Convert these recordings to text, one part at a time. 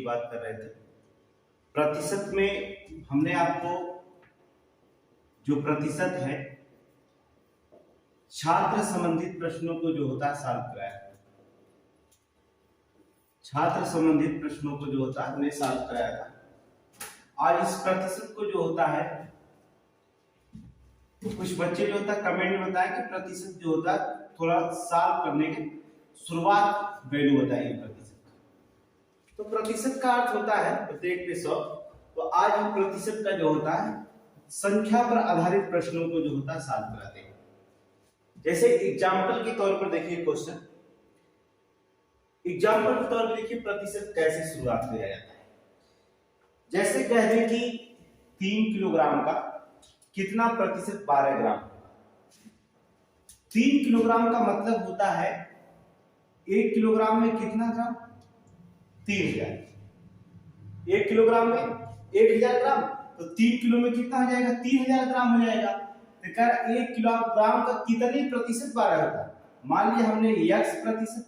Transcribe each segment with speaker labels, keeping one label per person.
Speaker 1: बात कर रहे थे। प्रतिशत में हमने आपको जो प्रतिशत है छात्र संबंधित प्रश्नों को जो होता है सॉल्व कराया। छात्र संबंधित प्रश्नों को जो होता है हमने सॉल्व कराया था। आज इस प्रतिशत को जो होता है तो कुछ बच्चे जो होता है कमेंट में बताया कि प्रतिशत जो होता है थोड़ा सॉल्व करने के शुरुआत वैल्यू बताइए प्रतिशत का। तो प्रतिशत का अर्थ होता है प्रत्येक पे 100। तो आज हम प्रतिशत का जो होता है संख्या पर आधारित प्रश्नों को जो होता है सॉल्व कराते हैं। जैसे एग्जाम्पल के तौर पर देखिए क्वेश्चन, एग्जाम्पल के तौर पर देखिए प्रतिशत कैसे शुरुआत किया जाता है। जैसे कह दें कि 3 किलोग्राम का कितना प्रतिशत 12 ग्राम। 3 किलोग्राम का मतलब होता है 1 किलोग्राम में कितना ग्राम 3000। 1 किलोग्राम में 1000 ग्राम, तो 3 किलो में कितना हो जाएगा 3000 ग्राम हो जाएगा। तो कह 1 किलोग्राम का कितने प्रतिशत 12 होगा। मान लिया हमने x प्रतिशत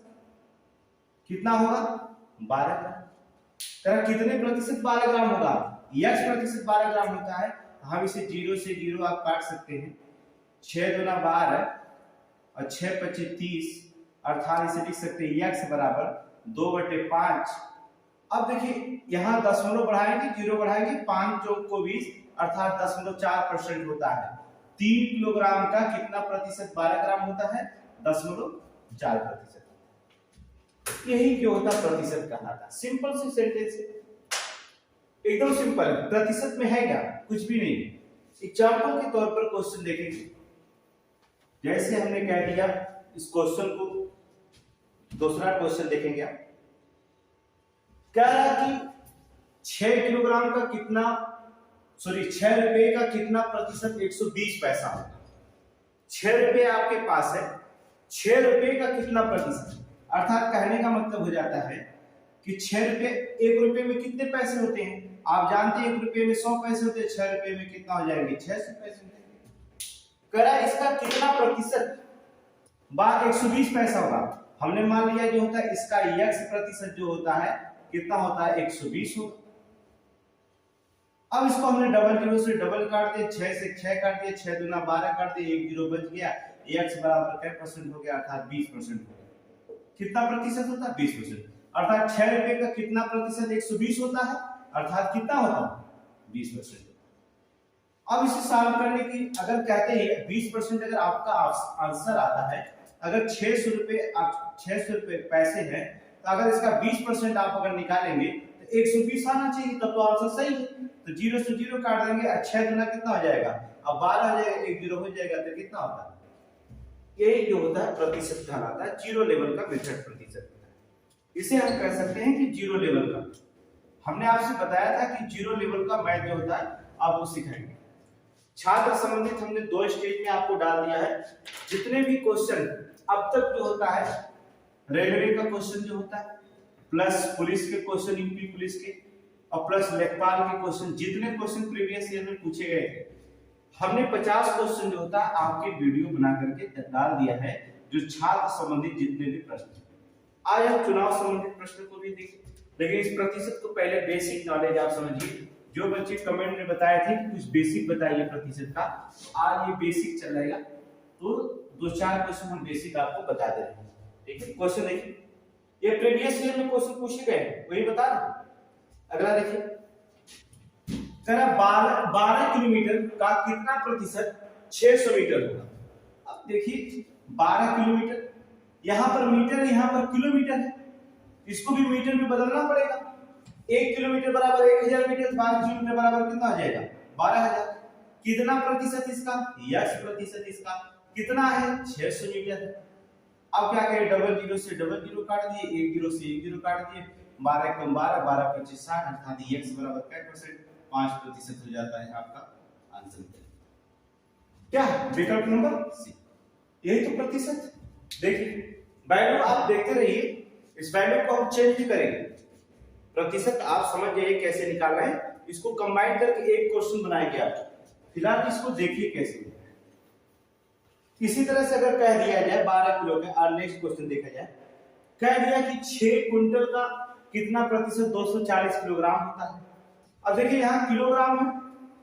Speaker 1: कितना होगा 12 ग्राम। कह कितने प्रतिशत 12 ग्राम होगा, x प्रतिशत 12 ग्राम होता है। हम इसे 0 से 0 आप काट सकते हैं। 6 दूना 12 और 6 पच्चीस 30, अर्थात इसे लिख सकते हैं x बराबर 2/5। अब देखिए यहाँ दशमलव बढ़ाएंगे, 0 बढ़ाएंगे, 5 चौक को 20, अर्थात 0.4% होता है। 3 किलोग्राम का कितना प्रतिशत 12 ग्राम होता है 0.4%। यही जो होता है प्रतिशत कहलाता। सिंपल सी सेंटेंस है, एकदम सिंपल है। प्रतिशत में है क्या, कुछ भी नहीं है। एग्जाम्पल के तौर पर क्वेश्चन देखेंगे। जैसे हमने कह दिया इस क्वेश्चन को, दूसरा क्वेश्चन देखेंगे आप। कह रहा कि 6 किलोग्राम का कितना 6 रुपए का कितना प्रतिशत 120 पैसा होगा। 6 रुपए आपके पास है, 6 रुपए का कितना प्रतिशत, अर्थात कहने का मतलब हो जाता है कि 6 रुपए, 1 रुपए में कितने पैसे होते हैं आप जानते हैं। 1 रुपए में 100 पैसे होते हैं, 6 रुपए में कितना हो जाएंगे 600 पैसे हो जाएंगे। कह रहा इसका कितना प्रतिशत 120 पैसा होगा। हमने मान लिया जो होता है इसका x प्रतिशत जो होता है कितना होता है 120 होगा। अब इसको हमने डबल जीरो से डबल काट दिया, 6 से 6 काट दिया, 6 दूना 12 काट दिया, 1 जीरो बच गया। x बराबर क्या परसेंट हो गया, अर्थात 20% हो गया। कितना प्रतिशत होता है 20%। अर्थात 6 रुपए का कितना प्रतिशत 120 होता है, अर्थात कितना होता है 20%। अब इसे सॉल्व करने की अगर कहते हैं 20% अगर आपका आंसर आता है, अगर 600 रुपए पैसे हैं, तो अगर इसका 20% आप अगर निकालेंगे तो 120 आना चाहिए, तब तो आंसर सही है। तो 0 से 0 काट देंगे, 6 गुना कितना हो जाएगा, अब 12 हो जाएगा, 1 0 हो जाएगा, तो कितना होता है यही जो होता है प्रतिशत कहलाता है। जीरो लेवल का मेथड प्रतिशत, इसे हम कह सकते हैं कि जीरो लेवल का। हमने आपसे बताया था कि जीरो लेवल का मैथ जो होता है आप वो सिखाएंगे। छात्र संबंधित हमने 2 स्टेज में आपको डाल दिया है। जितने भी क्वेश्चन अब तक जो होता है, रेलवे का क्वेश्चन जो होता है, प्लस पुलिस के क्वेश्चन, यूपी पुलिस के, और प्लस लेखपाल के क्वेश्चन, जितने क्वेश्चन प्रीवियस ईयर में पूछे गए थे, हमने 50 क्वेश्चन जो होता है आपके वीडियो बना करके डाल दिया है, जो छात्र संबंधित जितने भी प्रश्न। आज हम चुनाव संबंधित प्रश्न को भी देखें, लेकिन इस प्रतिशत को पहले बेसिक नॉलेज आप समझिए। जो बच्चे कमेंट में बताए थे कि कुछ बेसिक बताइए प्रतिशत का, आज ये बेसिक चलेगा। तो 2-4 क्वेश्चन हम बेसिक आपको बता दे रहे हैं। ठीक है, क्वेश्चन देखिए, ये प्रीवियस ईयर में क्वेश्चन पूछे गए वही बता रहे। अगला देखिए, 12 किलोमीटर का कितना प्रतिशत 600 मीटर होगा। अब देखिए 12 किलोमीटर, यहां पर मीटर है, यहां पर किलोमीटर है, इसको भी मीटर में बदलना पड़ेगा। 1 किलोमीटर बराबर 1000 मीटर, 12 किलोमीटर बराबर कितना आ जाएगा 12000। कितना प्रतिशत इसका, x प्रतिशत इसका कितना है 600 मीटर है। अब क्या करें, डबल जीरो से डबल जीरो काट दिए, 1 जीरो से 1 जीरो काट दिए, 12 कम 12, 12 25 60, अर्थात x बराबर क्या परसेंट 5% हो जाता है आपका आंसर। क्या विकल्प नंबर सी, यही तो प्रतिशत। देखिए वैल्यू आप देखते रहिए, इस वैल्यू को हम चेंज भी करेंगे। प्रतिशत आप समझ जाइए कैसे निकालना है, इसको कंबाइन करके एक क्वेश्चन बनाएंगे आप। फिलहाल इसको देखिए कैसे। इसी तरह से अगर कह दिया जाए 12 किलो का, और नेक्स्ट क्वेश्चन देखा जाए, कह दिया कि 6 क्विंटल का कितना प्रतिशत 240 किलोग्राम होता है। अब देखिए यहाँ किलोग्राम है,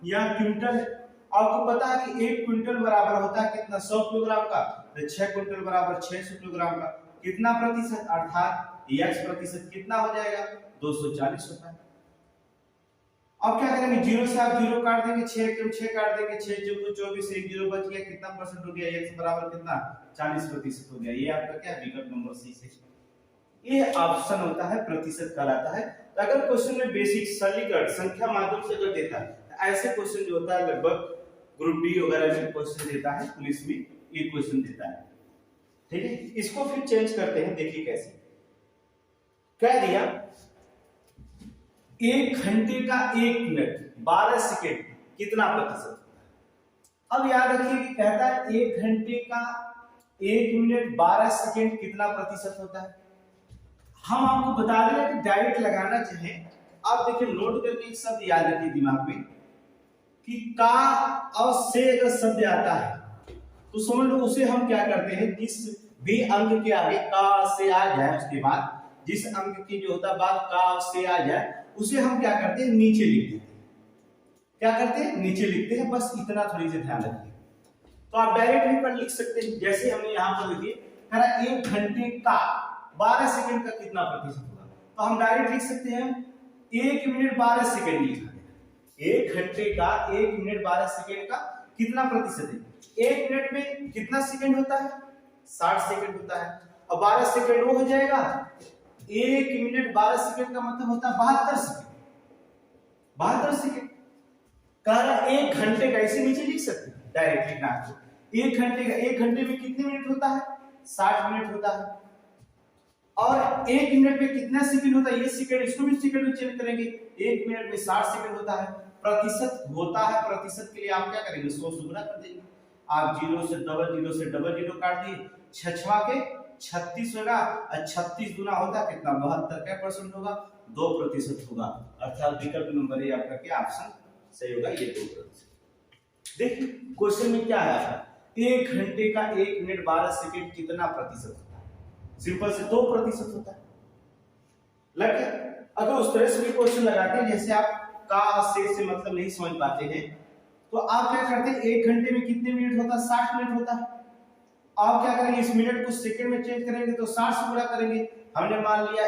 Speaker 1: यहाँ क्विंटल है। आपको पता है कि 1 क्विंटल बराबर होता है कितना, 100 किलोग्राम का, तो 6 क्विंटल बराबर 600 किलोग्राम का। कितना प्रतिशत, अर्थात x प्रतिशत कितना हो जाएगा, 240 होता है। अब क्या करेंगे, जीरो से आप जीरो काट देंगे, 6 क्यों 6 काट देंगे, 6 चौको 24, एक जीरो बच गया, कितना परसेंट हो गया, x बराबर कितना, 40% हो गया। ये आपका क्या विकल्प नंबर सी से ये ऑप्शन होता है, प्रतिशत कहलाता है। तो अगर क्वेश्चन में बेसिक सरलीकरण संख्या माध्यम से अगर देता है, तो ऐसे क्वेश्चन जो होता है लगभग ग्रुप डी वगैरह में क्वेश्चन देता है, पुलिस में ये क्वेश्चन देता है, ठीक है। इसको फिर चेंज करते हैं, देखिए कैसे कह दिया, 1 घंटे का 1 मिनट 12 सेकेंड कितना प्रतिशत होता है। अब याद रखिए कि कहता है 1 घंटे का 1 मिनट 12 सेकेंड कितना प्रतिशत होता है। हम आपको बता दें कि डायरेक्ट लगाना चाहे, आप देखिए नोट करके एक शब्द याद रखिए दिमाग में कि का और से अगर शब्द आता है तो समझ लो उसे हम क्या करते हैं, जिस भी अंक के आगे का से आ जाए, उसके बाद जिस अंक की जो होता है बाद का से आ जाए, उसे हम क्या करते हैं, नीचे लिख देते हैं। क्या करते हैं, नीचे लिखते हैं। बस इतना थोड़ी सी ध्यान रखिए। तो आप डायरेक्ट भी पर लिख सकते हैं, जैसे हमने यहाँ पर लिखिए 1 घंटे का 12 सेकंड का कितना प्रतिशत होगा, तो हम डायरेक्ट लिख सकते हैं 1 मिनट 12 सेकंड लिखा है। 1 घंटे का 1 मिनट 12 सेकंड का कितना प्रतिशत है। 1 मिनट में कितना सेकंड होता है, 60 सेकंड होता है, और 12 सेकंड वो हो जाएगा 1 मिनट 12 सेकंड का मतलब होता है 72 सेकंड। 72 सेकंड कह रहा 1 घंटे का, इसे नीचे लिख सकते हैं डायरेक्ट लिखना है। 1 घंटे का, 1 घंटे में कितने मिनट होता है, 60 मिनट होता है। और 1 मिनट में कितना सेकंड होता है, ये सेकंड, इसको भी सेकंड में चेंज करेंगे। 1 मिनट में 60 सेकंड होता है। प्रतिशत होता है, प्रतिशत के लिए आप क्या करेंगे, 100 से गुणा कर देंगे। आप जीरो से डबल जीरो काट दिए, 6 के 36 होगा, और 36 गुना होता है कितना, 72 क्या परसेंट होगा, 2% होगा। अर्थात विकल्प नंबर ए आपका क्या ऑप्शन सही होगा, ये 2%। देखिए क्वेश्चन में क्या है आपका, 1 घंटे का 1 मिनट 12 सेकंड कितना प्रतिशत होता है, सिंपल से 2% होता है। लग गया। अगर उस तरह से भी क्वेश्चन लगाते हैं जैसे आप का से मतलब नहीं समझ पाते हैं, तो आप क्या करते हैं, 1 घंटे में कितने मिनट होता है, 60 मिनट होता है। आप क्या करेंगे, इस मिनट को सेकंड में चेंज करेंगे तो 60 से गुणा करेंगे। हमने मान लिया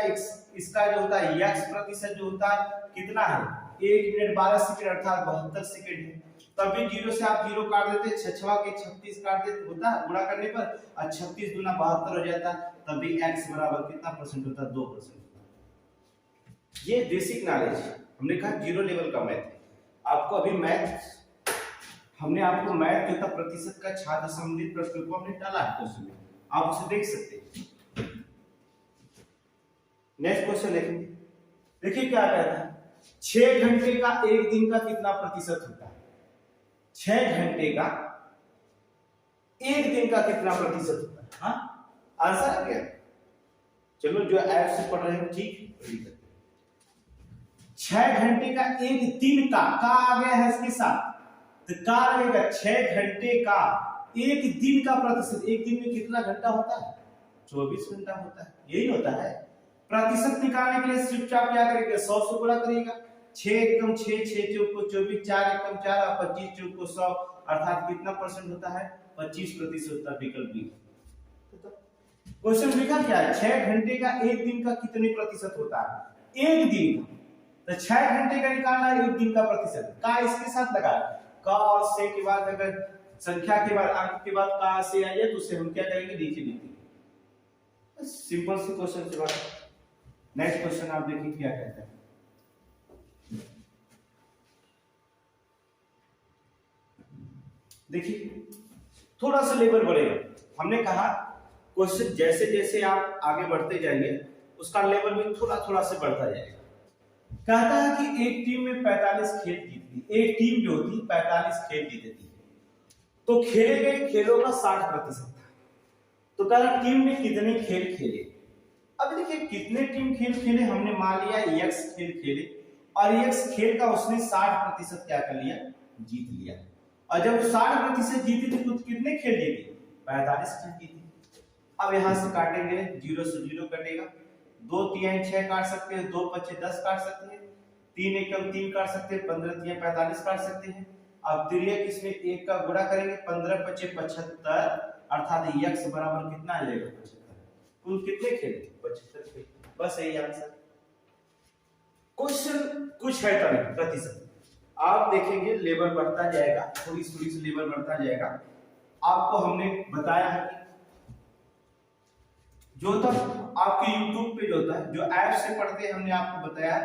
Speaker 1: इसका जो होता है x प्रतिशत जो होता है कितना है, 1 मिनट 12 सेकंड अर्थात 72 सेकंड है। तब भी जीरो से आप जीरो काट देते, 6 के 36 काट देते होता है गुणा करने पर, और 36 गुना 72 हो जाता है। तब भी x बराबर कितना परसेंट होता है, 2%। ये बेसिक नॉलेज हमने कहा जीरो लेवल का मैथ है। आपको अभी मैथ हमने आपको मैथ के प्रतिशत का छात्र संबंधित प्रश्न को हमने डाला है क्वेश्चन में, आप उसे देख सकते हैं। नेक्स्ट क्वेश्चन देखेंगे, देखिए क्या कहता है, 6 घंटे का 1 दिन का कितना प्रतिशत होता है। 6 घंटे का 1 दिन का कितना प्रतिशत होता है, हाँ आंसर है क्या। चलो जो ऐप से पढ़ रहे हैं ठीक, 6 घंटे का 1 दिन का आ गया है इसके साथ, तो का लगेगा 6 घंटे का 1 दिन का प्रतिशत। 1 दिन में कितना घंटा होता है, 24 घंटा होता है, यही होता है। प्रतिशत निकालने के लिए चुपचाप क्या करेंगे, 100 से गुणा करिएगा। 6 एकम 6, 6 चौक को 24, 4 एकम 4, 25 चौक को 100, अर्थात कितना परसेंट होता है, 25% होता है। विकल्प बी। क्वेश्चन लिखा क्या है, 6 घंटे का 1 दिन का कितने प्रतिशत होता है, 1 दिन का। तो 6 घंटे का निकालना है 1 दिन का प्रतिशत, का इसके साथ लगा, का और से के बाद अगर संख्या के बाद अंक के बाद का से आ जाए तो उसे हम क्या करेंगे, नीचे लिखेंगे। सिंपल सी क्वेश्चन से बात। नेक्स्ट क्वेश्चन आप देखिए क्या कहता है, देखिए थोड़ा सा लेवल बढ़ेगा। हमने कहा क्वेश्चन जैसे जैसे आप आगे बढ़ते जाएंगे उसका लेवल भी थोड़ा थोड़ा से बढ़ता जाएगा। कहता है कि एक टीम में 45 खेल जीतती, एक टीम जो होती 45 खेल जीतती है, तो खेले गए खेलों का 60% था। तो कह रहा टीम में कितने खेल खेले। अब देखिए कितने टीम खेल खेले, हमने मान लिया x खेल खेले, और x खेल का उसने 60% क्या कर लिया, जीत लिया। और जब 60% जीती थी तो कितने खेल जीते, 45 खेल जीती। अब यहां से काटेंगे, 0 से 0 कटेगा, 2 तिहाई 6 काट सकते हैं, 2 पचे 10 काट सकते हैं, 3 एकम 3 काट सकते हैं, 15 तिहाई 45 काट सकते हैं। अब तिर्यक इसमें 1 का गुणा करेंगे, 15 पचे 75, अर्थात x बराबर कितना आ जाएगा 75। कुल कितने खेल 75 खेल। बस यही आंसर। क्वेश्चन कुछ है तो नहीं प्रतिशत आप देखेंगे लेवल बढ़ता जाएगा, थोड़ी थोड़ी से लेवल बढ़ता जाएगा। आपको हमने बताया है कि जो तक आपके YouTube पे जो होता है, जो ऐप से पढ़ते हैं, हमने आपको बताया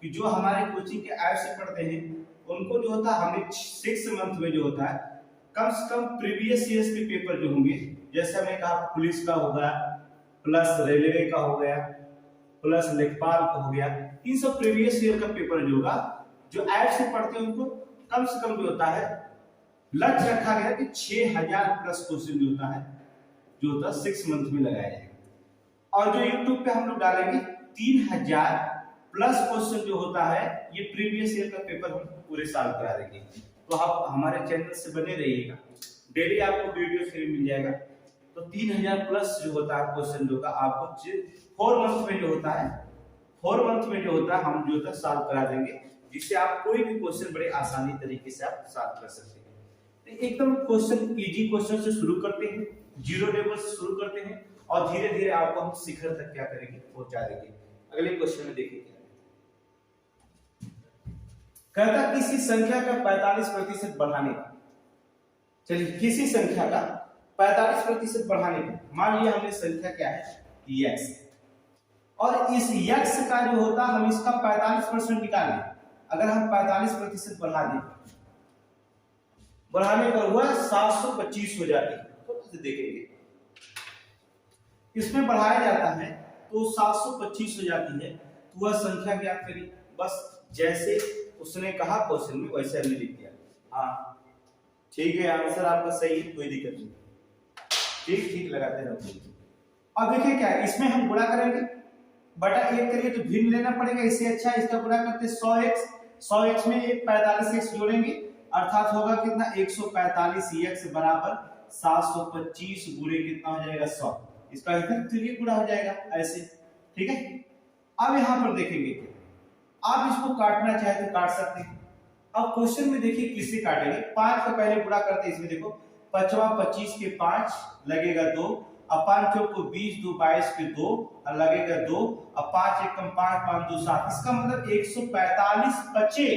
Speaker 1: कि जो हमारे कोचिंग के ऐप से पढ़ते हैं उनको जो होता है हमें 6 मंथ में जो होता है कम से कम प्रीवियस ईयर्स के पेपर जो होंगे, जैसे हमने कहा पुलिस का हो गया, प्लस रेलवे का हो गया, प्लस लेखपाल का हो गया, इन सब प्रीवियस ईयर का पेपर जो होगा जो ऐप से पढ़ते हैं उनको कम से कम जो होता है लक्ष्य रखा गया कि 6000 प्लस क्वेश्चन जो होता है 6 मंथ में लगाया जाएगा। और जो YouTube पे हम लोग डालेंगे 3000 प्लस क्वेश्चन जो होता है ये प्रीवियस ईयर का पेपर हम पूरे साल करा देंगे। तो आप हमारे चैनल से बने रहिएगा, डेली आपको वीडियो फ्री मिल जाएगा। तो 3000 प्लस जो होता है क्वेश्चन जो होगा आपको 4 मंथ में जो होता है 4 मंथ में जो होता है हम जो होता है सॉल्व करा देंगे, जिससे आप कोई भी क्वेश्चन बड़े आसानी तरीके से आप सॉल्व कर सकते हैं। एकदम क्वेश्चन इजी क्वेश्चन से शुरू करते हैं, जीरो लेवल से शुरू करते हैं और धीरे धीरे आपको हम शिखर तक क्या करेंगे पहुंचा देंगे। अगले क्वेश्चन में देखिए क्या कहता, किसी संख्या का 45% बढ़ाने का। चलिए किसी संख्या का 45% बढ़ाने का, मान लिया हमने संख्या क्या है x, और इस x का जो होता हम इसका 45% निकालें। अगर हम 45% बढ़ा दें, बढ़ाने पर वह 725 हो जाती है। तो देखेंगे इसमें बढ़ाया जाता है तो 725 हो जाती है, तो वह संख्या ज्ञात करिए। बस जैसे उसने कहा क्वेश्चन में वैसे हमने लिख दिया। हाँ ठीक है, आंसर आपका सही है, कोई दिक्कत नहीं, ठीक ठीक लगाते रहो। अब देखिए क्या है, इसमें हम गुणा करेंगे, बटा 1 करिए तो भिन्न लेना पड़ेगा, इससे अच्छा इसका गुणा करते 100x में एक 45x जोड़ेंगे, अर्थात होगा कितना 145x बराबर 725 गुणे कितना हो जाएगा 100। इसका इधर तिर्यक गुणा हो जाएगा ऐसे, ठीक है। अब यहां पर देखेंगे आप इसको काटना चाहे तो काट सकते हैं। अब क्वेश्चन में देखिए किससे काटेंगे, 5 का पहले गुणा करते हैं। इसमें देखो 5वां 25 के 5 लगेगा 2, अब 5 चौक को 20, 2 22 के 2 और लगेगा 2, अब 5 एकम 5 5 2 7, इसका मतलब 145 बचे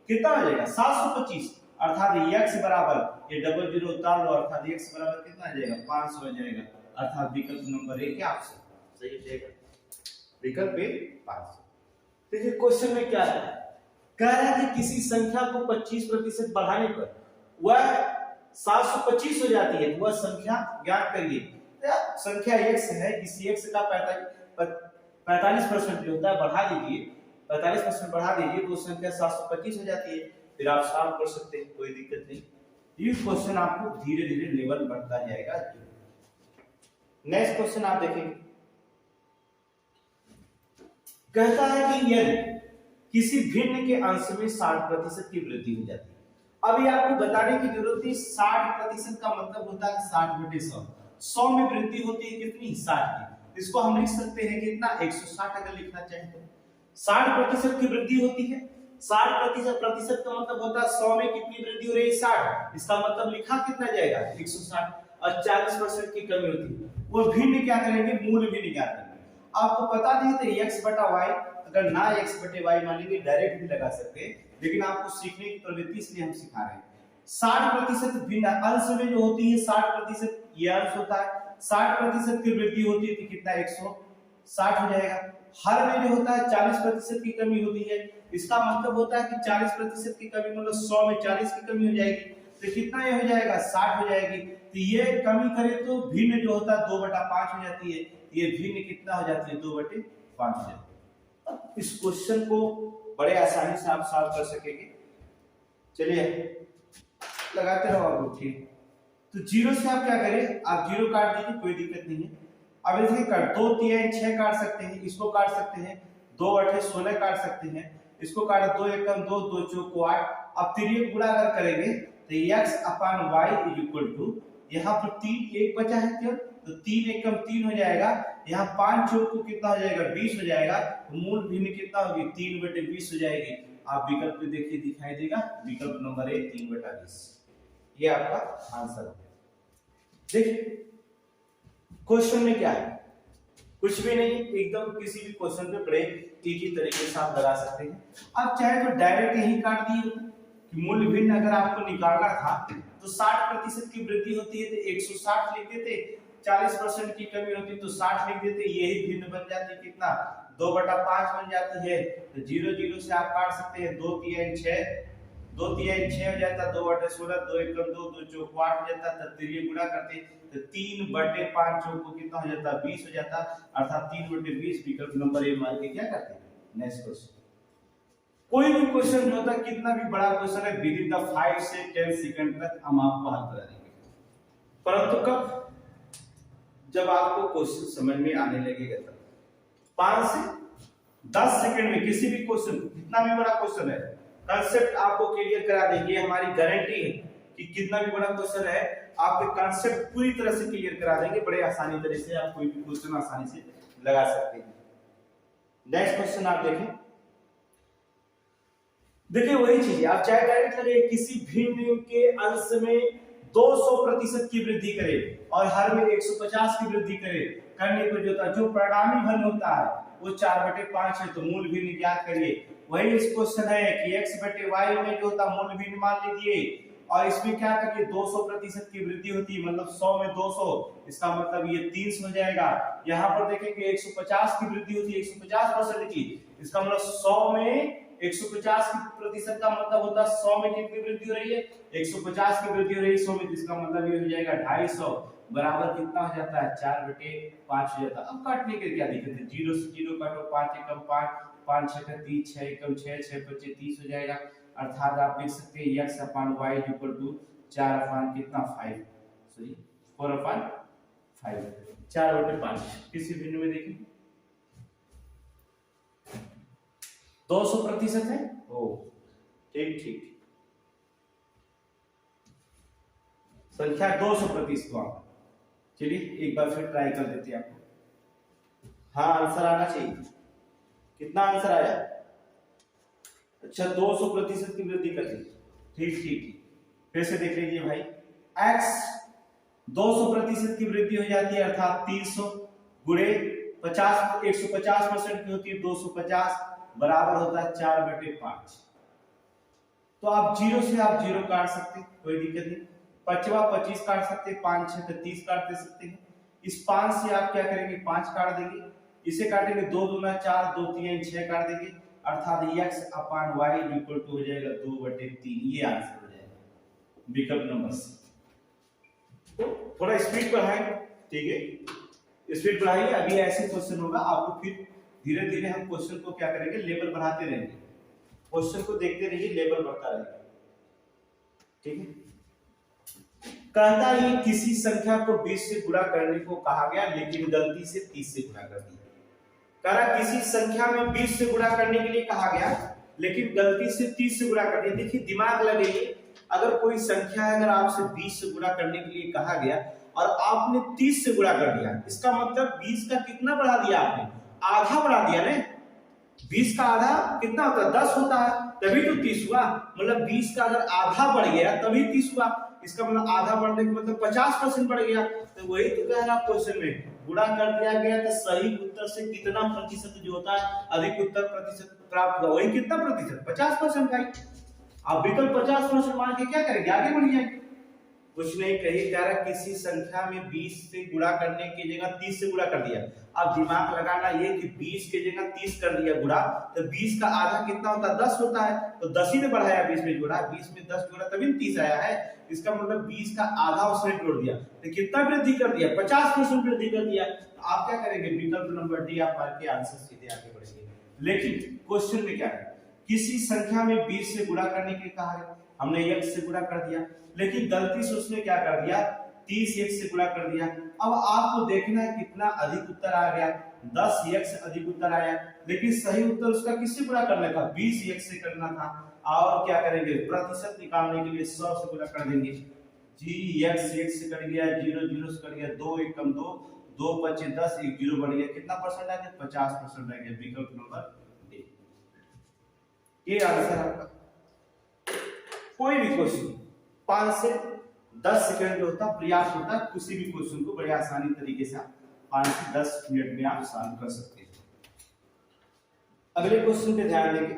Speaker 1: कितना हो जाएगा 725, अर्थात x बराबर ये डबल जीरो उतार लो, अर्थात x बराबर कितना आ जाएगा 500 हो जाएगा, अर्थात विकल्प नंबर 1 आपसे सही हो जाएगा, विकल्प ए 500। देखिए क्वेश्चन में क्या है, कह रहा है कि किसी संख्या को 25% बढ़ाने पर वह 725 हो जाती है, वह संख्या ज्ञात करिए। संख्या x है, इसी x का 45% जो होता है बढ़ा दीजिए, 45% बढ़ा दीजिए तो संख्या 725 हो जाती है। फिर आप सॉल्व कर सकते हैं, कोई दिक्कत नहीं। ये क्वेश्चन आपको धीरे धीरे लेवल बढ़ता जाएगा। नेक्स्ट क्वेश्चन आप देखेंगे, कहता है कि यदि किसी भिन्न के अंश में 60% की वृद्धि हो जाती है। अभी आपको बताने की जरूरत है, 60% का मतलब होता है 60/100। 100 में वृद्धि होती है कितनी 60 की, इसको हम लिख सकते हैं कितना 160 अगर लिखना चाहें तो। 60% की वृद्धि होती है, 60% का मतलब होता है 100 में कितनी वृद्धि हो रही है 60, इसका मतलब लिखा कितना जाएगा 160। और 40% की कमी होती है, वो भिन्न क्या करेंगे मूल भिन्न क्या करेंगे। आपको पता नहीं तो x बटा y, अगर ना x बटे y मानेंगे डायरेक्ट भी लगा सकते हैं, लेकिन आपको सीखने की प्रवृत्ति इसलिए हम सिखा रहे हैं। 60% भिन्न अंश में जो होती है 60% ये अंश होता है, 60% की वृद्धि होती है तो कितना 160 हो जाएगा। हर में जो होता है 40% की कमी होती है, इसका मतलब होता है कि 40% की कमी मतलब 100 में 40 की कमी हो जाएगी, तो कितना ये हो जाएगा 60 हो जाएगी। तो ये कमी करें तो भिन्न जो होता है 2/5 हो जाती है, ये भिन्न कितना हो जाती है 2/5 हो जाती है। इस क्वेश्चन को बड़े आसानी से आप सॉल्व कर सकेंगे। चलिए लगाते रहो आप लोग, ठीक। तो जीरो से आप क्या करें, आप जीरो काट दीजिए, कोई दिक्कत नहीं है। अब इसके काट 2 3 6 काट सकते हैं, इसको काट सकते हैं, 2 8 16 काट सकते हैं, इसको काट 2 एकम 2 2 चौक 8। अब तिर्यक गुणा अगर करेंगे तो x/y = यहाँ पर 3 1 बचा है केवल, तो 3 एकम 3 हो जाएगा, यहाँ 5 चौक को कितना हो जाएगा 20 हो जाएगा, तो मूल भिन्न कितना होगी 3/20 हो जाएगी। आप विकल्प में देखिए दिखाई देगा, विकल्प नंबर ए 3/20, ये आपका आंसर है। देखिए क्वेश्चन में क्या है, कुछ भी नहीं, एकदम किसी भी क्वेश्चन पे बड़े इजी तरीके से आप लगा सकते हैं। आप चाहे तो डायरेक्ट यही काट दिए कि मूल भिन्न अगर आपको निकालना था तो 60% की वृद्धि होती है तो 160 लिख देते, 40% की कमी होती तो 60 लिख देते, यही भिन्न बन जाती कितना 2/5 बन जाती है। तो 0 0 से आप काट सकते हैं, 2 3 6, 2 3 6 हो जाता, 2/16, 2 एकम 2, 2 चौक 8 हो जाता, तब 3 गुणा करते तो 3/5 चौक को कितना हो जाता 20 हो जाता, अर्थात 3/20 विकल्प नंबर ए मान के क्या करते हैं। नेक्स्ट क्वेश्चन, कोई भी क्वेश्चन जो होता है कितना भी बड़ा क्वेश्चन है विद इन द 5 से 10 सेकंड तक हम आपको हल करा देंगे, परंतु कब, जब आपको क्वेश्चन समझ में आने लगेगा तब। 5 से 10 सेकंड में किसी भी क्वेश्चन, कितना भी बड़ा क्वेश्चन है, कांसेप्ट आपको क्लियर करा देंगे, हमारी गारंटी है कि कितना भी बड़ा क्वेश्चन है आपके कांसेप्ट पूरी तरह से क्लियर करा देंगे, बड़े आसानी तरह से आप कोई भी क्वेश्चन आसानी से लगा सकते हैं। नेक्स्ट क्वेश्चन आप देखें, देखिए वही चीज है, आप चाहे डायरेक्ट लगे किसी भिन्न के अंश में 200% की वृद्धि करे और हर में 150 की वृद्धि करे, करने पर जो परिणामी घन होता है वो 4/5 है, तो मूल भिन्न ज्ञात करिए। वही इस क्वेश्चन है कि x/y में जो होता मूल भिन्न मान लीजिए, और इसमें क्या करिए 200% की वृद्धि होती है, मतलब 100 में 200, इसका मतलब ये 300 हो जाएगा। यहाँ पर देखेंगे 150 की वृद्धि होती है 150% की, इसका मतलब 100 में 150% का मतलब होता है 100 में कितनी वृद्धि हो रही है 150 की वृद्धि हो रही है 100 में, इसका मतलब ये हो जाएगा 250 बराबर कितना हो जाता है 4/5 हो जाता है। अब काटने के क्या दिक्कत है, 0 से 0 काटो, 5 एकम 5, 5 6 30, 6 एकम 6, 6 25 30 हो जाएगा, अर्थात आप लिख सकते हैं x/y = 4 कितना 5, सॉरी 4/5, 4/5 किसी भिन्न में देखिए 200% है, ओ ठीक ठीक, संख्या 200%। चलिए एक बार फिर ट्राई कर देते हैं आपको, हाँ आंसर आना चाहिए, कितना आंसर आया, अच्छा 200% की वृद्धि कर दी, ठीक ठीक, फिर से देख लीजिए भाई, x 200% की वृद्धि हो जाती है, अर्थात 300 गुणे 50, 150% की होती है 250 बराबर होता है 4/5। तो आप 0 से आप 0 काट सकते, कोई दिक्कत नहीं, 5वां 25 काट सकते, 5 6 30 काट दे सकते हैं। इस 5 से आप क्या करेंगे 5 काट देंगे, इसे काटेंगे 2 दूना 4, 2 3 6 काट देंगे, अर्थात x/y = हो जाएगा 2/3, ये आंसर हो जाएगा विकल्प नंबर सी। तो थोड़ा स्पीड बढ़ाएं, ठीक है स्पीड बढ़ाइए, अभी ऐसे क्वेश्चन होगा आपको, फिर धीरे धीरे हम क्वेश्चन को क्या करेंगे लेवल बढ़ाते रहेंगे, क्वेश्चन को देखते रहिए लेवल बढ़ता रहेगा, ठीक है। कहता है किसी संख्या को 20 से गुणा करने को कहा गया लेकिन गलती से 30 से गुणा कर दिया। कह रहा किसी संख्या में 20 से गुणा करने के लिए कहा गया लेकिन गलती से 30 से गुणा कर दिया। देखिए दिमाग लगाइए, अगर कोई संख्या है, अगर आपसे 20 से गुणा करने के लिए कहा गया और आपने 30 से गुणा कर दिया, इसका मतलब 20 का कितना बढ़ा दिया आपने, आधा बढ़ा दिया ना। 20 का आधा कितना होता है 10 होता है, तभी तो 30 हुआ, मतलब 20 का अगर आधा बढ़ गया तभी 30 हुआ, इसका मतलब आधा बढ़ने का मतलब 50% बढ़ गया। तो वही तो कह रहा क्वेश्चन में, गुणा कर दिया गया तो सही उत्तर से कितना प्रतिशत जो होता है अधिक उत्तर प्रतिशत प्राप्त हुआ, वही कितना प्रतिशत 50% का ही। आप विकल्प 50% मान के क्या करेंगे, आगे बढ़ जाएंगे। कुछ नहीं कही, कह रहा किसी संख्या में 20 से गुणा करने की जगह 30 से गुणा कर दिया। अब दिमाग लगाना ये कि 20 की जगह 30 कर दिया गुणा, तो 20 का आधा कितना होता है 10 होता है, तो 10 ही ने बढ़ाया 20 में जोड़ा, 20 में 10 जोड़ा तभी 30 आया है। इसका मतलब 20 का आधा उसने जोड़ दिया, तो कितना वृद्धि कर दिया 50% वृद्धि कर दिया। तो आप क्या करेंगे विकल्प नंबर डी आप मार के आंसर सीधे आगे बढ़ेंगे। लेकिन क्वेश्चन में क्या है, किसी संख्या में 20 से गुणा करने के लिए कहा है, हमने x से गुणा कर दिया, लेकिन गलती से उसने क्या कर दिया 30 x से गुणा कर दिया। अब आपको देखना है कितना अधिक उत्तर आ गया, 10x अधिक उत्तर आया, लेकिन सही उत्तर उसका किससे गुणा करना था 20x से करना था। और क्या करेंगे प्रतिशत निकालने के लिए 100 से गुणा कर देंगे, जी एक्स एक से कट गया, 0 0 से कट गया, 2 1 कम 2, 2 5 10, 1 0 बढ़ गया, कितना परसेंट आ गया? 50% रह गया, विकल्प नंबर ए। ये आंसर आपका। कोई भी क्वेश्चन 5 से 10 सेकंड जो होता प्रयास होता है, किसी भी क्वेश्चन को बड़े आसानी तरीके से आप 5 से 10 मिनट में आप सॉल्व कर सकते हैं। अगले क्वेश्चन पे ध्यान देंगे,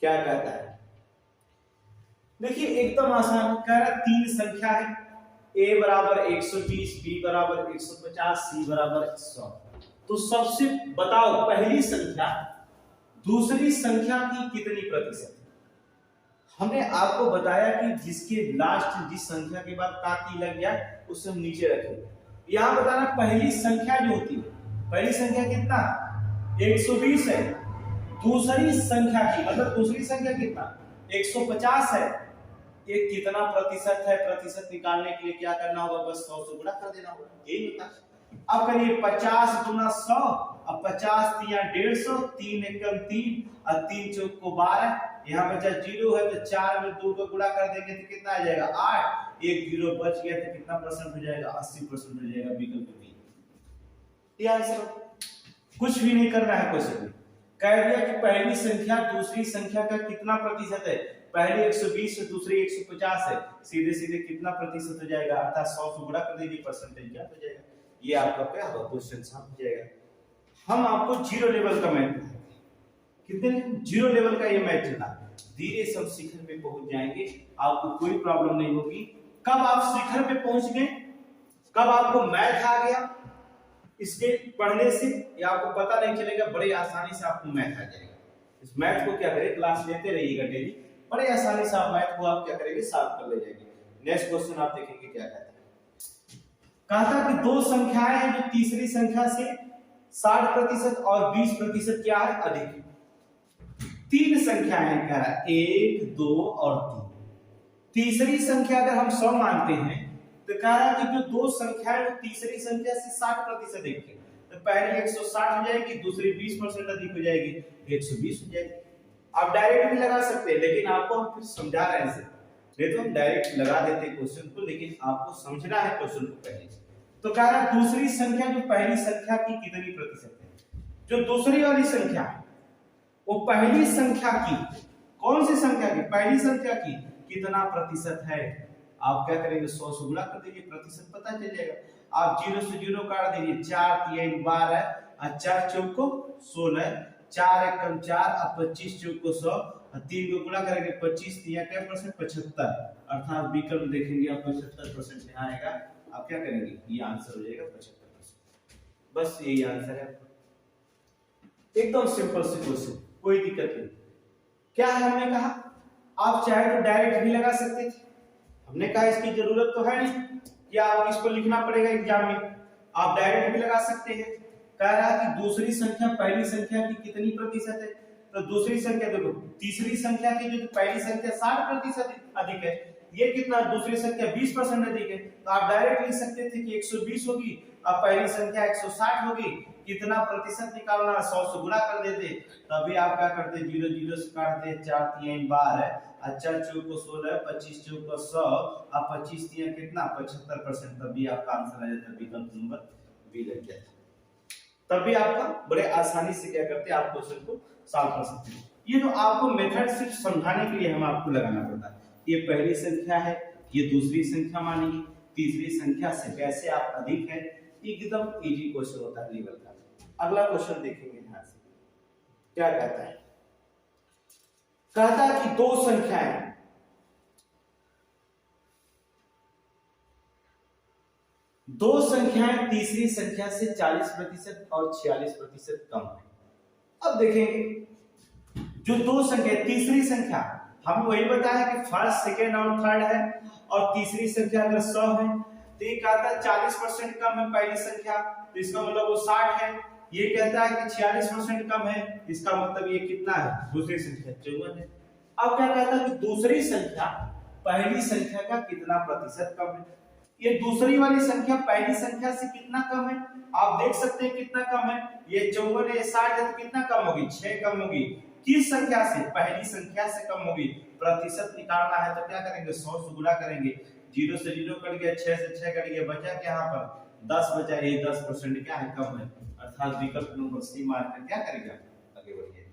Speaker 1: क्या कहता है। देखिए एकदम आसान, कह रहा 3 संख्या है, a बराबर 120, b बराबर 150, c बराबर 100। तो सबसे बताओ पहली संख्या दूसरी संख्या की कितनी प्रतिशत है? हमने आपको बताया कि जिसके लास्ट जिस संख्या के बाद का की लग गया उसे हम नीचे रखेंगे। यहां बताना पहली संख्या जो होती है, पहली संख्या कितना 120 है, दूसरी संख्या की मतलब दूसरी संख्या कितना 150 है, ये कितना प्रतिशत है? प्रतिशत निकालने के लिए क्या करना होगा? बस 100 से गुणा कर देना होगा, यही होता है। अब करिए 50 गुना 100, अब 50 तिया 150, 3 एकम 3 और 3 चौक को 12, यहाँ बचा 0 है तो 4 में 2 को गुणा कर देंगे तो कितना आ जाएगा 8, 1 0 बच गया तो कितना परसेंट हो जाएगा? 80% हो जाएगा, विकल्प बी। ये आंसर। कुछ भी नहीं करना है क्वेश्चन में, कह दिया कि पहली संख्या दूसरी संख्या का कितना प्रतिशत है, पहली 120 है दूसरी 150 है, सीधे सीधे कितना प्रतिशत हो जाएगा? अर्थात 100 से गुणा कर दीजिए, परसेंटेज क्या हो जाएगा? ये आपका क्या होगा? क्वेश्चन सॉल्व हो जाएगा। हम आपको जीरो लेवल का मैथ कितने जीरो लेवल का ये मैथ चला, धीरे सब शिखर पे पहुंच जाएंगे, आपको कोई प्रॉब्लम नहीं होगी। कब आप शिखर पे पहुंच गए, कब आपको मैथ आ गया इसके पढ़ने से, या आपको पता नहीं चलेगा, बड़े आसानी से आपको मैथ आ जाएगा। इस मैथ को क्या करें, क्लास लेते रहिएगा डेली, बड़े आसानी से आप मैथ को आप क्या करेंगे, सॉल्व कर ले जाएंगे। नेक्स्ट क्वेश्चन आप देखेंगे क्या कहता है। कहता कि दो संख्याएं हैं जो तीसरी संख्या से 60% और 20% क्या है अधिक। तीन संख्याएं कह रहा है 1 2 और 3। तीसरी संख्या अगर हम 100 मानते हैं तो कह रहा है कि जो दो संख्याएं वो तीसरी संख्या से 60% अधिक है, तो पहली 160 हो जाएगी, दूसरी 20% अधिक हो जाएगी, 120 हो जाएगी। आप डायरेक्ट भी लगा सकते हैं, लेकिन आपको हम फिर समझा रहे हैं, नहीं तो हम डायरेक्ट लगा देते क्वेश्चन को, लेकिन आपको समझना है क्वेश्चन को पहले। तो कह रहा है दूसरी संख्या जो पहली संख्या की कितनी प्रतिशत है। जो दूसरी वाली संख्या है वो पहली संख्या की, कौन सी संख्या की, पहली संख्या की कितना प्रतिशत है। आप क्या करेंगे, 100 से गुणा कर दीजिए, प्रतिशत पता चल जाएगा। आप 0 से 0 काट दीजिए, 4 3 12 और 4 चौक को 16, 4 एकम 4 और 25 चौक को 100 और 3 को गुणा करेंगे 25 3 क्या परसेंट 75, अर्थात विकल्प देखेंगे आप 75% यहाँ आएगा। आप क्या करेंगे, ये आंसर हो जाएगा 75%। बस यही आंसर है, एकदम सिंपल से क्वेश्चन, कोई दिक्कत नहीं। क्या है हमने कहा, आप चाहे तो डायरेक्ट भी लगा सकते थे, हमने कहा इसकी जरूरत तो है नहीं कि आप इसको लिखना पड़ेगा एग्जाम में, आप डायरेक्ट भी लगा सकते हैं। कह रहा है कि दूसरी संख्या पहली संख्या की कितनी प्रतिशत है, तो दूसरी संख्या देखो, तीसरी संख्या की जो पहली संख्या 60% अधिक है, ये कितना दूसरी संख्या 20% अधिक है, तो आप डायरेक्ट लिख सकते थे कि 120 होगी और पहली संख्या 160 होगी, कितना प्रतिशत निकालना, 100 से गुणा कर देते, तभी आप क्या करते 0 0 से काटते, 4 3 12 और 4 चौक को 16, 25 चौक को 100 और 25 3 कितना 75%, तभी आपका आंसर आ जाता, विकल्प नंबर बी लग जाता। तभी आपका बड़े आसानी से क्या करते आप क्वेश्चन को सॉल्व कर सकते हैं। ये तो आपको मेथड सिर्फ समझाने के लिए हम आपको लगाना पड़ता है। ये पहली संख्या है, ये दूसरी संख्या मानेंगे, तीसरी संख्या से कैसे आप अधिक है, एकदम इजी क्वेश्चन होता है लेवल का। अगला क्वेश्चन देखेंगे ध्यान से, क्या कहता है। कहता है कि दो संख्याएं तीसरी संख्या से 40% और 46% कम है। अब देखेंगे जो दो संख्या, तीसरी संख्या हम वही बताया कि फर्स्ट सेकेंड और थर्ड है, और तीसरी संख्या अगर 100 है तो ये कहता है 40% कम है पहली संख्या, तो इसका मतलब वो 60 है। ये कहता है कि 46% कम है, इसका मतलब ये कितना है, दूसरी संख्या 54 है। अब क्या कहता है कि दूसरी संख्या पहली संख्या का कितना प्रतिशत कम है। ये दूसरी वाली संख्या पहली संख्या से कितना कम है, आप देख सकते हैं कितना कम है, ये 54 है, 60 है, तो कितना कम होगी, 6 कम होगी। किस संख्या से, पहली संख्या से कम होगी। प्रतिशत निकालना है तो क्या करेंगे, 100 से गुणा करेंगे, जीरो से जीरो कट गया, 6 से 6 कट गया, बचा क्या यहाँ पर 10 बचा। ये 10% क्या है, कम है, अर्थात विकल्प नंबर सी मार्कर क्या करेगा, आगे बढ़ेगा।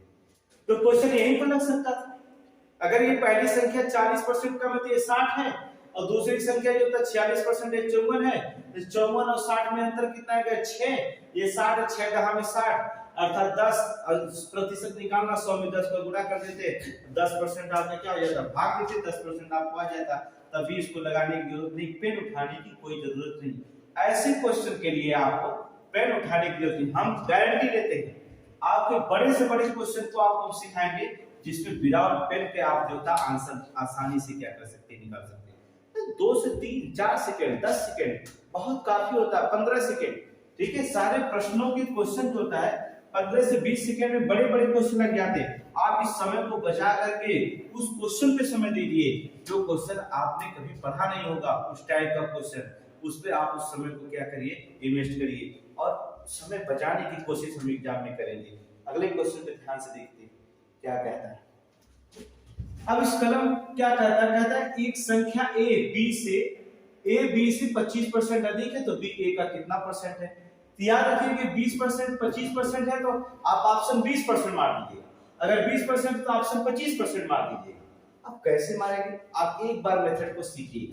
Speaker 1: तो क्वेश्चन यहीं पर लग सकता था। अगर ये पहली संख्या 40% कम है तो ये 60 है, और दूसरी संख्या जो था 46% है, 54 है, तो 54 और 60 में अंतर कितना है, 6। ये 60 है, 6 दहा में 60, अर्थात 10% निकालना, 100 में 10 को गुणा कर देते, 10% आपने क्या हो जाता, भाग देते, 10% आपको आ जाता, तभी इसको लगाने की जरूरत नहीं, पेन उठाने की कोई जरूरत नहीं। ऐसे क्वेश्चन के लिए आपको पेन उठाने की जरूरत नहीं, हम गारंटी देते हैं आपके बड़े से बड़े क्वेश्चन को आपको सिखाएंगे जिसमें विदाउट पेन के आप जो था आंसर आसानी से क्या कर सकते, निकाल सकते हैं। 2 से 3 4 सेकंड 10 सेकंड बहुत काफी होता है, 15 सेकंड, ठीक है। सारे प्रश्नों के क्वेश्चन जो होता है 15 से 20 सेकंड में बड़े बड़े क्वेश्चन लग जाते हैं। आप इस समय को बचा करके उस क्वेश्चन पे समय दीजिए जो क्वेश्चन आपने कभी पढ़ा नहीं होगा, उस टाइप का क्वेश्चन, उस पे आप उस समय को क्या करिए, इन्वेस्ट करिए और समय बचाने की कोशिश हम एग्जाम में करेंगे। अगले क्वेश्चन पे ध्यान से देखते हैं क्या कहता है। अब इस कलम क्या कहता है, कहता है एक संख्या a b से 25% अधिक है तो b a का कितना परसेंट है। तो याद रखिए कि 20% 25% है तो आप ऑप्शन 20% मार दीजिए, अगर 20% तो ऑप्शन 25% मार दीजिए। अब कैसे मारेंगे, आप एक बार मेथड को सीखिए।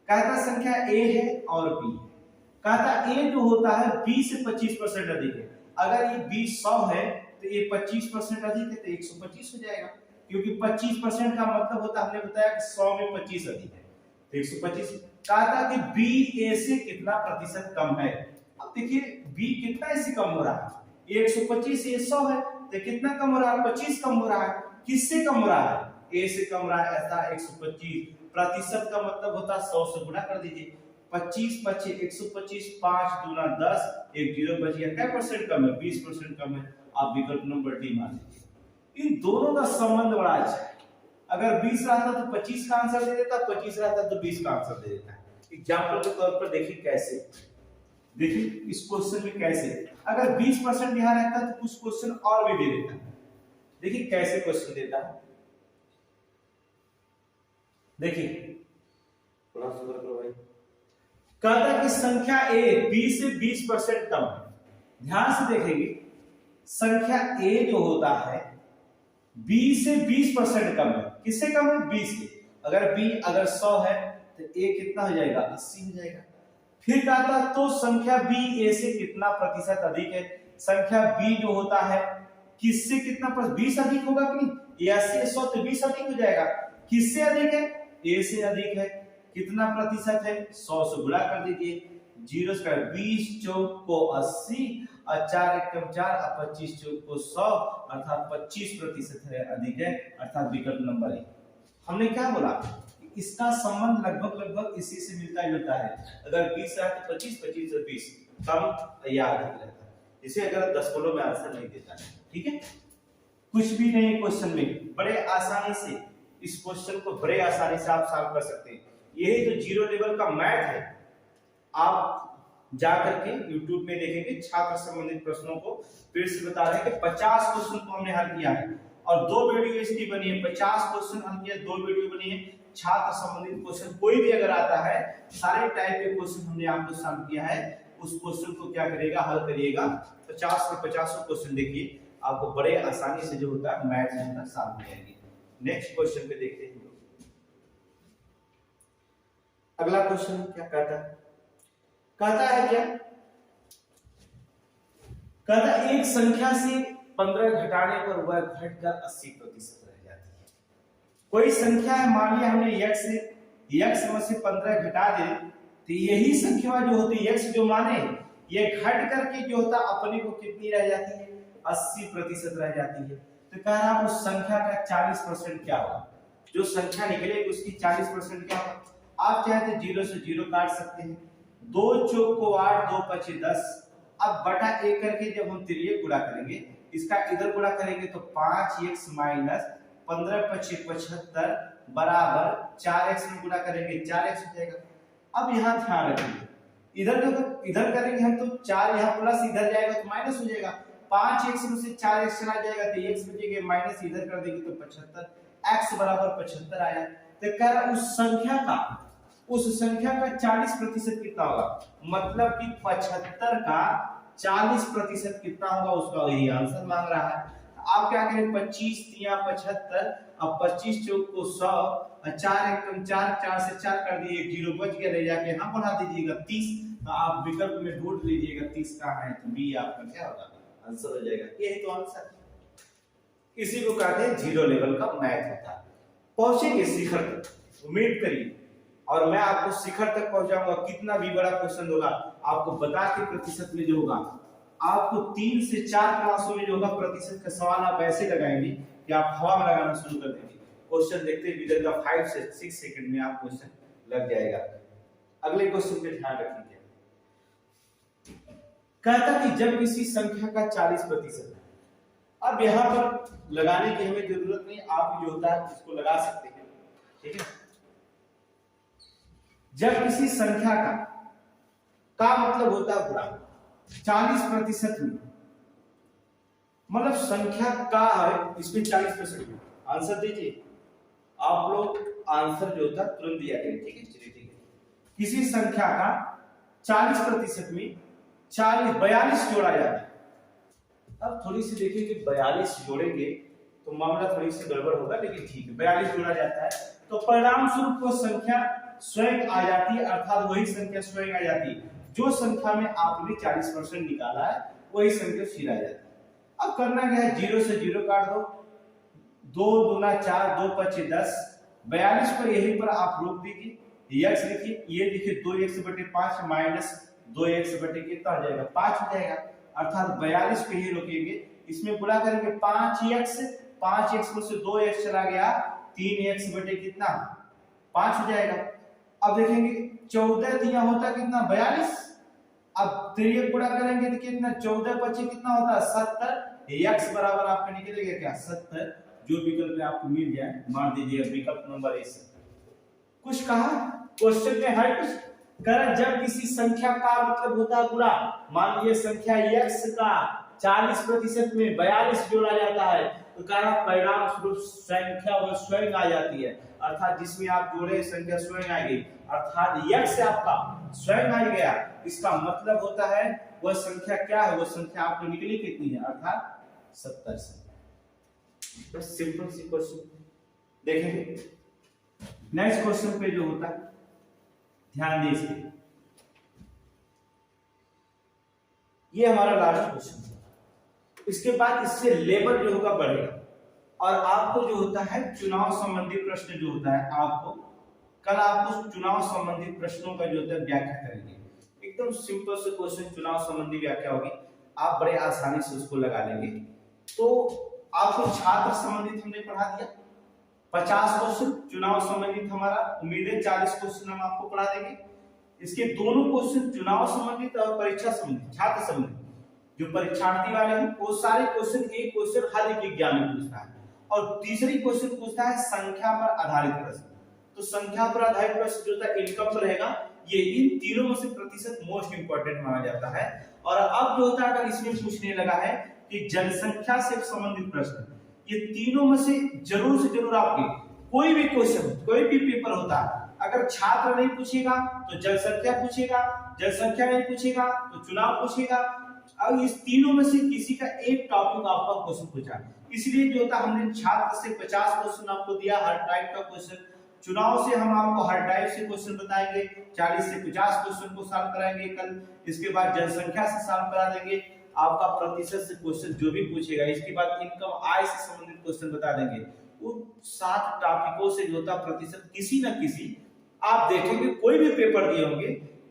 Speaker 1: कहता संख्या a है और b, कहता a जो होता है b से 25% अधिक है, अगर ये b 100 है तो ये 25% अधिक है तो 125 हो जाएगा, क्योंकि 25% का मतलब होता है, हमने बताया कि 100 में 25 अधिक है तो 125। कहता कि b a से कितना प्रतिशत कम है। अब देखिए b कितना इससे कम हो रहा है, ये 125 ये 100 है तो कितना कम हो रहा है, 25 कम हो रहा है। किससे कम हो रहा है, a से कम हो रहा है, ऐसा 125। प्रतिशत का मतलब होता है 100 से गुणा कर दीजिए, 25 25 125, 5 दूना 10, एक जीरो बच गया, क्या परसेंट कम है, 20% कम है। आप विकल्प नंबर डी मान लीजिए। इन दोनों का संबंध बड़ा अच्छा है, अगर 20 रहता तो 25 का आंसर दे देता, 25 रहता तो 20 का आंसर दे देता। एग्जांपल के तौर पर देखिए कैसे, देखिए इस क्वेश्चन में कैसे, अगर 20% यहां रहता तो कुछ क्वेश्चन और भी दे देता। देखिए कैसे क्वेश्चन देता है, देखिए थोड़ा सा करो भाई। कहता कि संख्या a b से 20% कम है। ध्यान से देखेंगे, संख्या a जो होता है b से 20% कम है। किससे कम है, b से। अगर b अगर 100 है तो a कितना हो जाएगा, 80 हो जाएगा। फिर कहता तो संख्या b a से कितना प्रतिशत अधिक है। संख्या b जो होता है किससे कितना 20 अधिक होगा कि नहीं, 80 100 तो 20 अधिक हो जाएगा। किससे अधिक है, a से अधिक है। कितना प्रतिशत है, 100 से गुणा कर दीजिए, 0 से 20 चौक को 80 और 4 एकम 4 और 25 चौक को 100, अर्थात 25% है, अधिक है, अर्थात विकल्प नंबर ए। हमने क्या बोला, इसका संबंध लगभग इसी से मिलता जुलता है। अगर 20 है तो 25 25 और 20 कम या अधिक रहता है। इसे अगर दशमलव में आंसर नहीं देता है, ठीक है। कुछ भी नहीं क्वेश्चन में, बड़े आसानी से इस क्वेश्चन को बड़े आसानी से आप सॉल्व कर सकते हैं। यही तो जीरो लेवल का मैथ है। आप जाकर के YouTube में देखेंगे, छात्र संबंधित प्रश्नों को फिर से बता रहे हैं कि 50 क्वेश्चन को हमने हल किया है और 2 वीडियो इसकी बनी है। 50 क्वेश्चन हल किया, 2 वीडियो बनी है। छात्र संबंधित क्वेश्चन कोई भी अगर आता है, सारे टाइप के क्वेश्चन हमने आपको सॉल्व किया है। उस क्वेश्चन को क्या करिएगा, हल करिएगा। 50 के 50 क्वेश्चन देखिए, आपको बड़े आसानी से जो होता है मैथ जो है सॉल्व हो जाएगी। नेक्स्ट क्वेश्चन पे देखते हैं। अगला क्वेश्चन क्या कहता है, कहता है क्या, कहता है एक संख्या से 15 घटाने पर वह घटकर 80% रह जाती है। कोई संख्या है, मान लिया हमने x में से 15 घटा दे तो यही संख्या जो होती है x जो माने ये घट करके जो होता अपने को कितनी रह जाती है, 80% रह जाती है। तो कह रहा उस संख्या का 40% क्या होगा, जो संख्या निकलेगी उसकी 40% क्या होगा। आप चाहे तो 0 से 0 काट सकते हैं, 2 चौक को 8 2 5 10। अब बटा 1 करके जब हम तिर्यक गुणा करेंगे, इसका इधर गुणा करेंगे तो 5x माइनस 15 5 75 बराबर 4x में गुणा करेंगे 4x हो जाएगा। अब यहाँ ध्यान रखिए, इधर करेंगे हम तो 4 यहाँ प्लस इधर जाएगा तो माइनस हो जाएगा। 5x में से 4x चला जाएगा तो x बचेगा, माइनस इधर कर देंगे तो 75, x बराबर 75 आया। तो कह रहा उस संख्या का उस संख्या का 40% कितना होगा, मतलब कि 75 का 40% कितना होगा, उसका यही आंसर मांग रहा है। आप क्या करें, 25 तिया 75, अब 25 चौक को 100, 4 एकम 4, 4 से 4 कर दिए, 1 जीरो बच गया, ले जाके यहाँ बढ़ा दीजिएगा 30, तो आप विकल्प में ढूंढ लीजिएगा 30 कहाँ है, तो बी आपका क्या होगा, आंसर हो जाएगा। ये है तो आंसर। इसी को कहते हैं जीरो लेवल का मैथ होता है। पहुंचेंगे शिखर तक, उम्मीद करिए, और मैं आपको शिखर तक पहुंचाऊंगा। कितना भी बड़ा क्वेश्चन होगा, आपको बता के प्रतिशत में जो होगा, आपको 3 से 4 क्लासों में जो होगा प्रतिशत का सवाल आप ऐसे लगाएंगे कि आप हवा में लगाना शुरू कर देंगे। क्वेश्चन देखते ही विद इन 5 से 6 सेकंड में आप क्वेश्चन लग जाएगा। अगले क्वेश्चन पे ध्यान रखिए। कहता कि जब किसी संख्या का 40%, अब यहाँ पर लगाने की हमें जरूरत नहीं, आप जो होता है इसको लगा सकते हैं, ठीक है। जब किसी संख्या का मतलब होता है गुणा 40% में, मतलब संख्या का है इसमें 40% में, आंसर दीजिए। आप लोग आंसर जो होता है तुरंत दिया करें, ठीक है। चलिए ठीक है, किसी संख्या का 40% में 42 जोड़ा जाता है। अब थोड़ी सी देखिए कि 42 जोड़ेंगे तो मामला थोड़ी सी गड़बड़ होगा, लेकिन ठीक है, 42 जोड़ा जाता है तो परिणाम स्वरूप वो संख्या स्वयं आ जाती है, अर्थात वही संख्या स्वयं आ जाती है। जो संख्या में आपने 40% निकाला है वही संख्या फिर आ जाती है। अब करना क्या है, 0 से 0 काट दो, 2 दूना 4, 2 पचे 10, 42 पर यहीं पर आप रोक दीजिए, x लिखिए, ये देखिए 2x/5 माइनस 2x बटे कितना हो जाएगा, 5 हो जाएगा, अर्थात 42 पे ही रोकेंगे। इसमें गुणा करेंगे 5x, 5x में से 2x चला गया, 3x बटे कितना 5 हो जाएगा। अब देखेंगे 14 दिया होता कितना 42, अब 3 गुणा करेंगे तो कितना 14 पचे कितना होता है 70, x बराबर आपका निकलेगा क्या 70। जो विकल्प में आपको मिल जाए मान दीजिए विकल्प नंबर ए। कुछ कहा क्वेश्चन में है, कुछ करा जब किसी संख्या का मतलब होता है गुणा, मान लीजिए संख्या x का 40% में 42 जोड़ा जाता है तो कहा परिणाम स्वरूप संख्या वह स्वयं आ जाती है, अर्थात जिसमें आप जोड़े संख्या स्वयं आएगी, अर्थात x आपका स्वयं आ गया। इसका मतलब होता है वह संख्या क्या है, वह संख्या आपको निकली कितनी है, अर्थात 70। बस सिंपल सी क्वेश्चन देखेंगे। नेक्स्ट क्वेश्चन पे जो होता है ध्यान दीजिए, ये हमारा लास्ट क्वेश्चन है। इसके बाद इससे लेवल जो होगा बढ़ेगा, और आपको जो होता है चुनाव संबंधी प्रश्न जो होता है, आपको कल आपको चुनाव संबंधी प्रश्नों का जो होता है व्याख्या करेंगे। एकदम सिंपल से क्वेश्चन चुनाव संबंधी व्याख्या होगी, आप बड़े आसानी से उसको लगा लेंगे। तो आपको छात्र संबंधित हमने पढ़ा दिया 50 क्वेश्चन, चुनाव संबंधित हमारा उम्मीद है 40 क्वेश्चन हम आपको पढ़ा देंगे। इसके दोनों क्वेश्चन चुनाव संबंधित और परीक्षा संबंधित, छात्र संबंधित, जो परीक्षार्थी वाले हैं वो सारे क्वेश्चन, एक क्वेश्चन हर एक एग्जाम में पूछता है, और तीसरी क्वेश्चन पूछता है संख्या पर आधारित प्रश्न। तो संख्या पर आधारित प्रश्न जो था इनका पर रहेगा, ये इन तीनों में से प्रतिशत मोस्ट इंपोर्टेंट माना जाता है। और अब जो होता है अगर इसमें पूछने लगा है कि जनसंख्या से संबंधित प्रश्न, ये तीनों में से जरूर आपके कोई भी क्वेश्चन, कोई भी पेपर होता है, अगर छात्र नहीं पूछेगा तो जनसंख्या पूछेगा, जनसंख्या नहीं पूछेगा तो चुनाव पूछेगा। अब इस तीनों में से किसी का एक टॉपिक आपका क्वेश्चन पूछा, इसलिए जो होता हमने छात्र से 50 क्वेश्चन आपको दिया, हर टाइप का क्वेश्चन। चुनाव से हम आपको हर टाइप से क्वेश्चन बताएंगे, 40 से 50 क्वेश्चन को सॉल्व कराएंगे कल। इसके बाद जनसंख्या से सॉल्व करा देंगे, आपका प्रतिशत से क्वेश्चन जो भी पूछेगा। इसके बाद इनकम आय से संबंधित क्वेश्चन बता देंगे। उन 7 टॉपिकों से जो होता प्रतिशत किसी न किसी, आप देखेंगे कोई भी पेपर दिए होंगे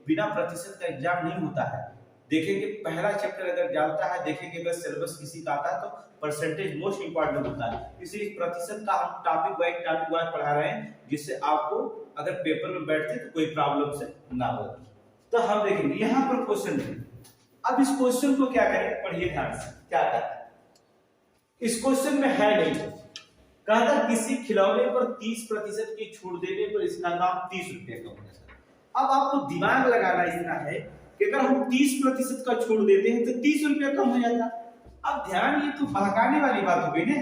Speaker 1: बिना प्रतिशत का एग्जाम नहीं होता है। देखेंगे पहला चैप्टर अगर जानता है, देखेंगे अगर सिलेबस किसी का आता है तो परसेंटेज मोस्ट इंपॉर्टेंट होता है। इसलिए प्रतिशत का हम टॉपिक वाइज पढ़ा रहे हैं, जिससे आपको अगर पेपर में बैठते तो कोई प्रॉब्लम से ना हो। तो हम देखेंगे यहाँ पर क्वेश्चन है। अब इस क्वेश्चन को क्या करें, पढ़िए ध्यान से क्या कहता है। इस क्वेश्चन में है नहीं, कहता किसी खिलौने पर 30% की छूट देने पर इसका दाम 30 रुपए का होगा। अब आपको दिमाग लगाना इतना है कि अगर हम 30% का छूट देते हैं तो 30 रुपया कम हो जाता। अब ध्यान, ये तो बहकाने वाली बात हो गई ना,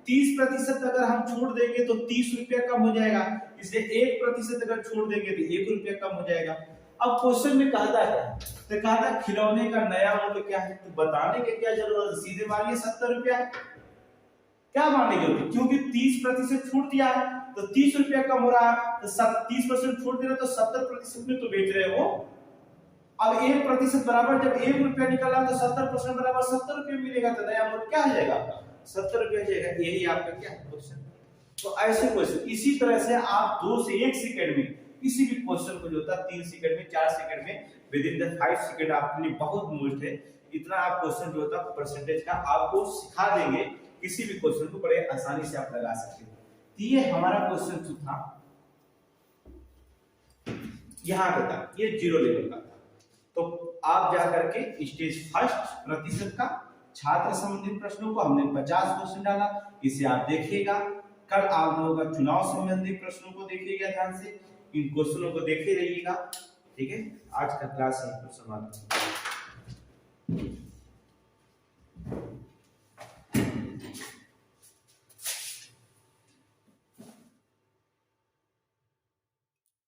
Speaker 1: 30% अगर हम छोड़ देंगे तो 30 रुपया कम हो जाएगा, इसलिए 1% अगर छोड़ देंगे तो 1 रुपया कम हो जाएगा। अब क्वेश्चन में कहता है, तो कहता खिलौने का नया मूल्य क्या है, तो बताने की क्या जरूरत है, सीधे मानिए 70 रुपया है। क्या मानने की जरूरत, क्योंकि 30% छूट दिया है तो 30 रुपया कम हो रहा है, तो 30% छूट दे रहे तो 70% में तो बेच रहे हो। अब 1% बराबर जब 1 रुपया निकला तो 70% बराबर 70 रुपये मिलेगा, तो नया मूल्य क्या आ जाएगा, 70 रुपया जाएगा। यही आपका क्या है क्वेश्चन। तो ऐसे क्वेश्चन इसी तरह से आप 2 से 1 सेकंड में किसी भी क्वेश्चन को जो होता है 3 सेकंड में, 4 सेकंड में, विद इन द 5 सेकंड आपके लिए बहुत मुश्किल है। इतना आप क्वेश्चन जो होता है परसेंटेज का आपको सिखा देंगे, किसी भी क्वेश्चन को बड़े आसानी से आप लगा सकते हो। तो ये हमारा क्वेश्चन जो था यहाँ का था, ये 0 लेवल का था। तो आप जा करके स्टेज फर्स्ट प्रतिशत का छात्र संबंधित प्रश्नों को हमने 50 क्वेश्चन डाला, इसे आप देखिएगा। कल आप लोगों का चुनाव संबंधी प्रश्नों को देखिएगा ध्यान से, इन क्वेश्चनों को देखते रहिएगा। ठीक है, आज का क्लास यहीं पर समाप्त।